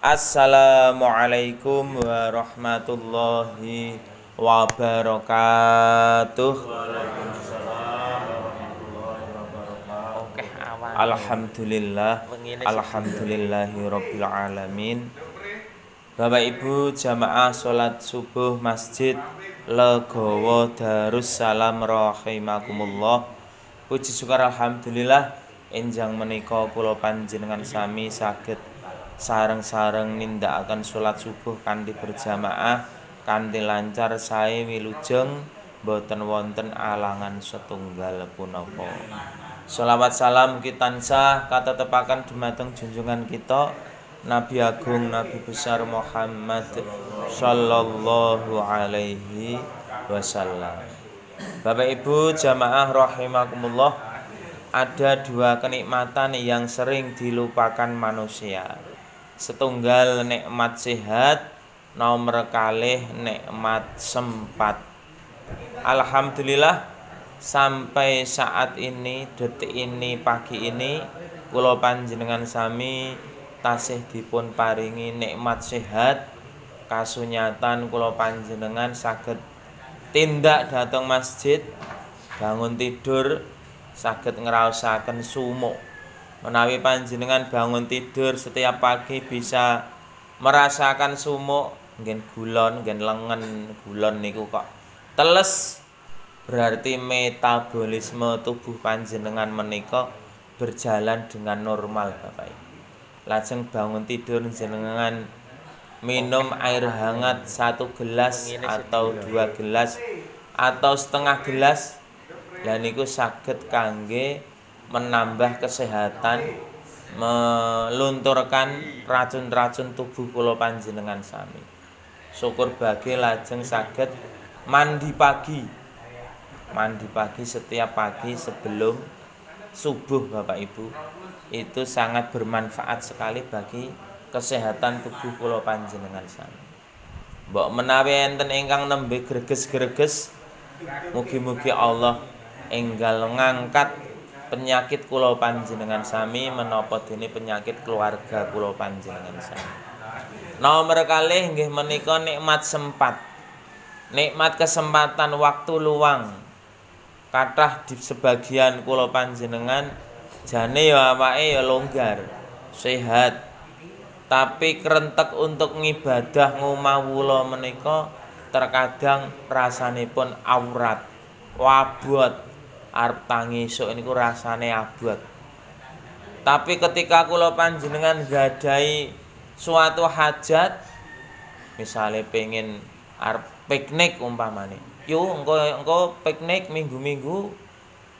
Assalamualaikum warahmatullahi wabarakatuh. Oke, awal. Alhamdulillahirabbil alamin. Bapak Ibu jamaah salat subuh Masjid Legowo Darussalam rahimakumullah. Puji syukur alhamdulillah enjang menika kula panjenengan sami saged sareng-sareng nindakaken salat subuh kanthi berjamaah kanthi lancar sae wilujeng boten wonten alangan setunggal punapa. Shalawat salam kita tansah katetepaken dumateng junjungan kita Nabi Agung Nabi besar Muhammad sallallahu alaihi wasallam. Bapak Ibu jamaah rahimakumullah, ada dua kenikmatan yang sering dilupakan manusia. Setunggal nikmat sehat, nomor kalih nikmat sempat. Alhamdulillah sampai saat ini, detik ini, pagi ini kula panjenengan sami tasih dipun paringi nikmat sehat, kasunyatan kula panjenengan saged tindak dhateng masjid, bangun tidur saged ngraosaken sumuk. Menawi panjenengan bangun tidur setiap pagi bisa merasakan sumuk, nggih gulon, nggih lengen gulon niku kok teles, berarti metabolisme tubuh panjenengan menika berjalan dengan normal Bapak Ibu. Lajeng bangun tidur jenengan minum air hangat 1 gelas atau 2 gelas atau setengah gelas, lan niku saged kangge menambah kesehatan, melunturkan racun-racun tubuh kula panjenengan sami. Syukur bagi lajeng saged mandi pagi. Mandi pagi setiap pagi sebelum subuh Bapak Ibu, itu sangat bermanfaat sekali bagi kesehatan tubuh kula panjenengan sami. Mbok menawi enten ingkang nembe greges-greges, mugi-mugi Allah enggal ngangkat penyakit kula panjenengan sami menapa dene penyakit keluarga kula panjenengan sami. Nomor kalih nggih menika nikmat sempat. Nikmat kesempatan waktu luang. Kathah di sebagian kula panjenengan jane ya awake ya longgar, sehat. Tapi kerentek untuk ngibadah ngumawula menika terkadang rasanipun aurat, wabot, arep tangi esuk niku rasane abot. Tapi ketika kula panjenengan gadahi suatu hajat, misale pengin arep piknik umpamane, yo engko piknik minggu-minggu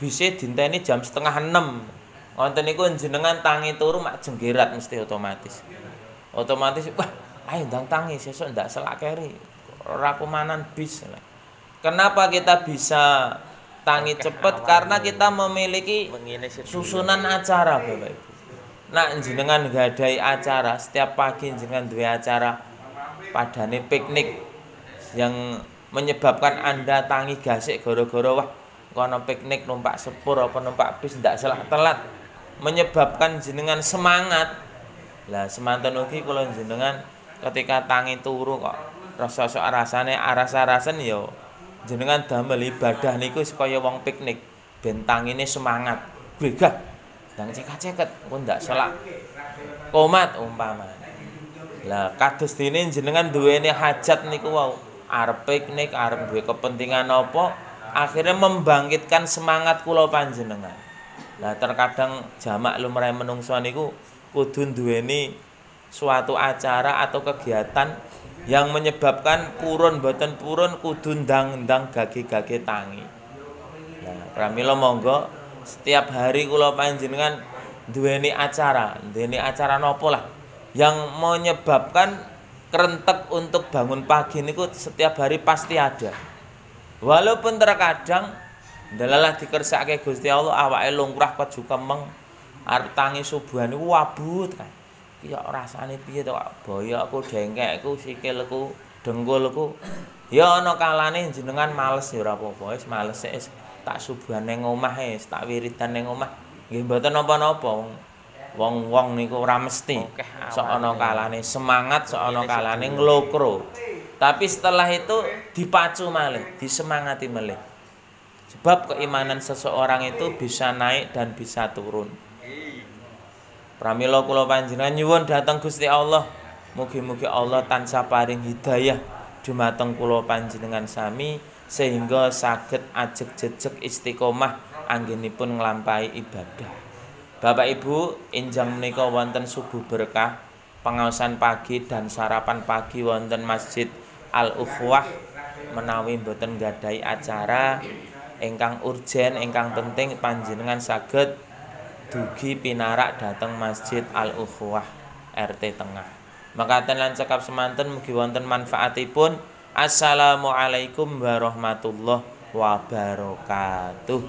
bisa dinteni jam 5:30. Wonten niku jenengan tangi turu mak jenggerat mesti otomatis. Wah, ayo ndang tangi sesuk ndak selak keri. Ora kumanan bis. Kenapa kita bisa tangi cepet? Karena kita memiliki susunan acara Bapak Ibu. Nak jenengan gadahi acara, setiap pagi jenengan duwe acara padane piknik yang menyebabkan Anda tangi gasik gara-gara wah kono piknik numpak sepur apa numpak bis ndak selak telat, menyebabkan jenengan semangat. Lah semanten ugi kula jenengan ketika tangi turu kok rasane aras-arasen ya jenengan damel ibadah niku kaya wong piknik ben tangine semangat. Gregah ndang ceket-ceket engko ndak selak komat umpama. Lah kados dene jenengan duweni hajat niku wau, arep piknik, arep duwe kepentingan apa, akhirnya membangkitkan semangat kula panjenengan. Lah terkadang jamak lumrah menungso niku kudu duweni suatu acara atau kegiatan yang menyebabkan purun boten purun kudu ndang-ndang gage-gage tangi. Nah, pramila monggo setiap hari kula panjenengan duweni acara napa lah yang menyebabkan kerentek untuk bangun pagi niku setiap hari pasti ada. Walaupun terkadang ndelalah dikersake Gusti Allah awake lungkrah keju kemeng arep tangi subuhan niku wabut kan. Ki kok rasane piye to Pak? Boyokku, dengkekku, sikilku, dengkulku. Ya ana kalane jenengan males ya ora apa-apa, wis males wis tak subuhan ning omah wis tak wiridan ning omah. Nggih mboten napa-napa. Wong-wong niku ora mesti sok ana kalane semangat, sok ana kalane nglokro. Tapi setelah itu dipacu malih, disemangati malih. Sebab keimanan seseorang itu bisa naik dan bisa turun. Pramila kula panjenengan nyuwun dhateng Gusti Allah, mugi-mugi Allah tansah paring hidayah dhumateng kula panjenengan sami sehingga saged ajeg-jejeg istiqomah anggenipun nglampahi ibadah. Bapak Ibu, enjang menika wonten subuh berkah, pengaosan pagi dan sarapan pagi wonten Masjid Al-Ukhwah menawi mboten gadhahi acara ingkang urgen, ingkang penting panjenengan saged dugi pinarak dhateng Masjid Al-Ukhwah RT Tengah. Makaten lan cekap semanten mugi wonten manfaatipun. Assalamualaikum warahmatullahi wabarakatuh.